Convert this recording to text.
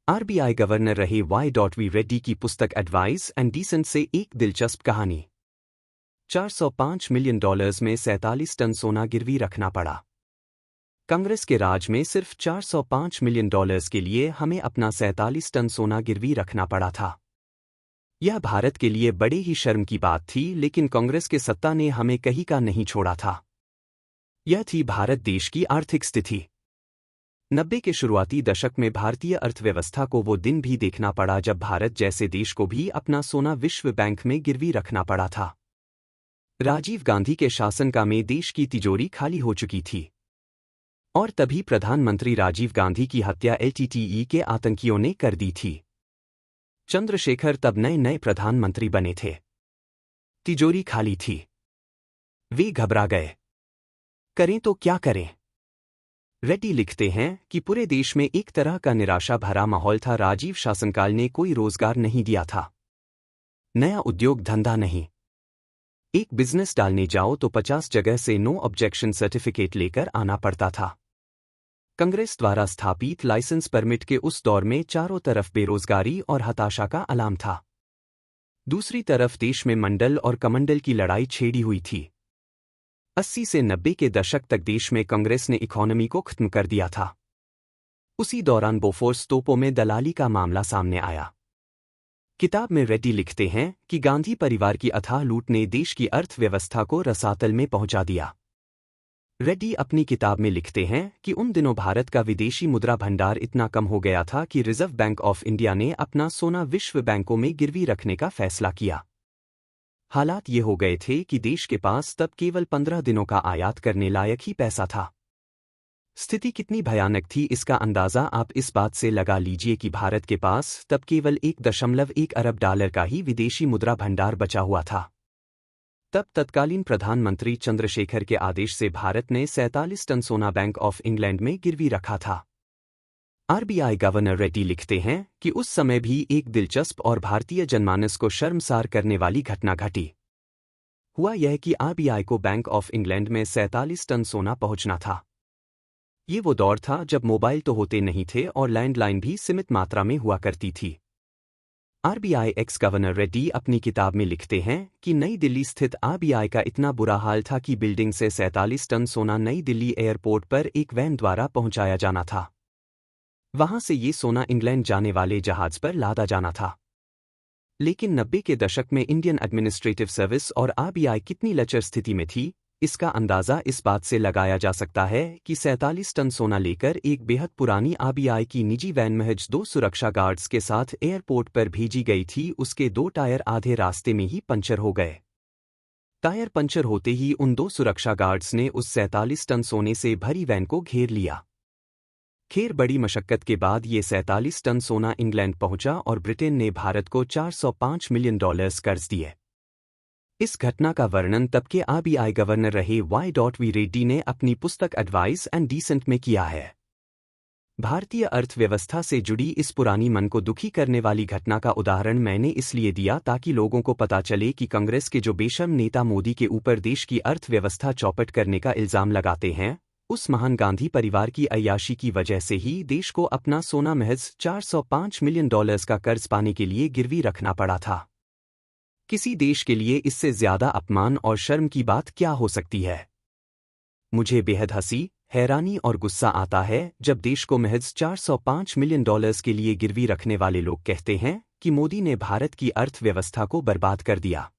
RBI governor रहे Y. Reddy की पुस्तक एडवाइस एंड डिसेंट से एक दिलचस्प कहानी। $405 मिलियन में 47 टन सोना गिरवी रखना पड़ा। कांग्रेस के राज में सिर्फ $405 मिलियन के लिए हमें अपना 47 टन सोना गिरवी रखना पड़ा था। यह भारत के लिए बड़े ही शर्म की बात थी, लेकिन कांग्रेस के सत्ता ने हमें कहीं का नहीं छोड़ा था। यह थी भारत देश की आर्थिक स्थिति। 90 के शुरुआती दशक में भारतीय अर्थव्यवस्था को वो दिन भी देखना पड़ा जब भारत जैसे देश को भी अपना सोना विश्व बैंक में गिरवी रखना पड़ा था। राजीव गांधी के शासनकाल में देश की तिजोरी खाली हो चुकी थी और तभी प्रधानमंत्री राजीव गांधी की हत्या एलटीटीई के आतंकियों ने कर दी थी। चंद्रशेखर तब नए प्रधानमंत्री बने थे। तिजोरी खाली थी। वे घबरा गए। करें तो क्या करें? रेड्डी लिखते हैं कि पूरे देश में एक तरह का निराशा भरा माहौल था। राजीव शासनकाल ने कोई रोजगार नहीं दिया था, नया उद्योग धंधा नहीं। एक बिजनेस डालने जाओ तो 50 जगह से नो ऑब्जेक्शन सर्टिफिकेट लेकर आना पड़ता था। कांग्रेस द्वारा स्थापित लाइसेंस परमिट के उस दौर में चारों तरफ बेरोजगारी और हताशा का अलार्म था। दूसरी तरफ देश में मंडल और कमंडल की लड़ाई छेड़ी हुई थी। 80 से 90 के दशक तक देश में कांग्रेस ने इकोनॉमी को खत्म कर दिया था। उसी दौरान बोफोर्स तोपों में दलाली का मामला सामने आया। किताब में रेड्डी लिखते हैं कि गांधी परिवार की अथाह लूट ने देश की अर्थव्यवस्था को रसातल में पहुंचा दिया। रेड्डी अपनी किताब में लिखते हैं कि उन दिनों भारत का विदेशी मुद्रा भंडार इतना कम हो गया था कि रिजर्व बैंक ऑफ इंडिया ने अपना सोना विश्व बैंकों में गिरवी रखने का फैसला किया। हालात ये हो गए थे कि देश के पास तब केवल 15 दिनों का आयात करने लायक ही पैसा था। स्थिति कितनी भयानक थी इसका अंदाजा आप इस बात से लगा लीजिए कि भारत के पास तब केवल $1.1 अरब का ही विदेशी मुद्रा भंडार बचा हुआ था। तब तत्कालीन प्रधानमंत्री चंद्रशेखर के आदेश से भारत ने 47 टन सोना बैंक ऑफ इंग्लैंड में गिरवी रखा था। आरबीआई गवर्नर रेड्डी लिखते हैं कि उस समय भी एक दिलचस्प और भारतीय जनमानस को शर्मसार करने वाली घटना घटी। हुआ यह कि आरबीआई को बैंक ऑफ इंग्लैंड में 47 टन सोना पहुंचना था। ये वो दौर था जब मोबाइल तो होते नहीं थे और लैंडलाइन भी सीमित मात्रा में हुआ करती थी। आरबीआई एक्स गवर्नर रेड्डी अपनी किताब में लिखते हैं कि नई दिल्ली स्थित आरबीआई का इतना बुरा हाल था कि बिल्डिंग से 47 टन सोना नई दिल्ली एयरपोर्ट पर एक वैन द्वारा पहुंचाया जाना था। वहां से ये सोना इंग्लैंड जाने वाले जहाज पर लादा जाना था। लेकिन 90 के दशक में इंडियन एडमिनिस्ट्रेटिव सर्विस और आरबीआई कितनी लचर स्थिति में थी, इसका अंदाजा इस बात से लगाया जा सकता है कि 47 टन सोना लेकर एक बेहद पुरानी आरबीआई की निजी वैन महज 2 सुरक्षा गार्ड्स के साथ एयरपोर्ट पर भेजी गई थी। उसके 2 टायर आधे रास्ते में ही पंचर हो गए। टायर पंचर होते ही उन 2 सुरक्षा गार्ड्स ने उस 47 टन सोने से भरी वैन को घेर लिया। खैर बड़ी मशक्कत के बाद ये 47 टन सोना इंग्लैंड पहुंचा और ब्रिटेन ने भारत को $405 मिलियन कर्ज दिए। इस घटना का वर्णन तब के आरबीआई गवर्नर रहे वाई. रेड्डी ने अपनी पुस्तक एडवाइस एंड डिसेंट में किया है। भारतीय अर्थव्यवस्था से जुड़ी इस पुरानी मन को दुखी करने वाली घटना का उदाहरण मैंने इसलिए दिया ताकि लोगों को पता चले कि कांग्रेस के जो बेशर्म नेता मोदी के ऊपर देश की अर्थव्यवस्था चौपट करने का इल्जाम लगाते हैं, उस महान गांधी परिवार की अय्याशी की वजह से ही देश को अपना सोना महज $405 मिलियन का कर्ज पाने के लिए गिरवी रखना पड़ा था। किसी देश के लिए इससे ज्यादा अपमान और शर्म की बात क्या हो सकती है? मुझे बेहद हंसी, हैरानी और गुस्सा आता है जब देश को महज $405 मिलियन के लिए गिरवी रखने वाले लोग कहते हैं कि मोदी ने भारत की अर्थव्यवस्था को बर्बाद कर दिया।